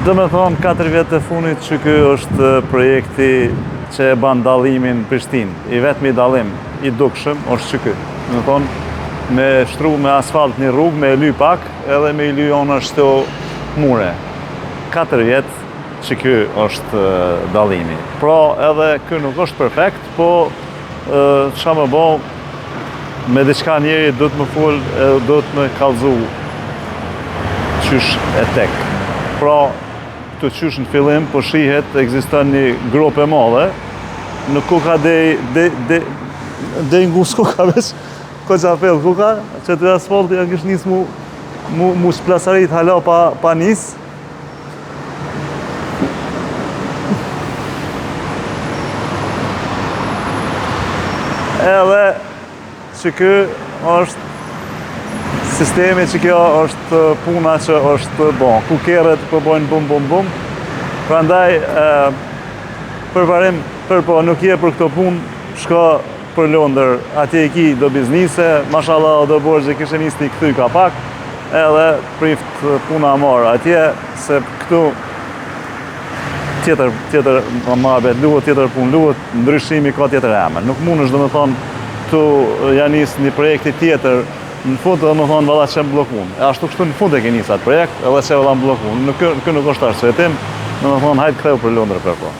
Do me thonë 4 vjetë e funit që ky është projekti që e ban dallimin Prishtinë. I vetmi dallim i dukshëm është që ky. Do me thonë me shtru me asfalt një rrugë, me ly pak, edhe me i lyjon është mure. 4 vjetë që ky është dallimi. Pra edhe ky nuk është perfekt, po çka më bo, me diçka njeri do të më fol, do të më kallëzu qysh e tek. Pra, të qysh në fillim, po shihet, ekziston një grop e madhe, në kuka dhe ngus kuka veç, ko qa fel kuka, që të asfalti ja kish nis mu shplasarit hala pa nis. Edhe që ky është sistemi që kjo është puna që është bon. Ku kerët përbojnë bum. Prandaj, përparim, nuk je për këto punë, shko për Londër, atje i ki do biznise, mashallah do borë që kishe nisni këthy ka pak, edhe prift puna marë atje, se këtu tjetër marbet, luhet tjetër punë, luhet ndryshimi ka tjetër emen. Nuk mund është do me thonë, tu janë nisë një projekti tjetër, në fund dhe më thonë valla që më blokun. Ashtu kështu në fund e ke nisë atë projekt, edhe që valla më blokun. Nuk është arsye tim, do me thonë hajtë ktheu për Londër për po.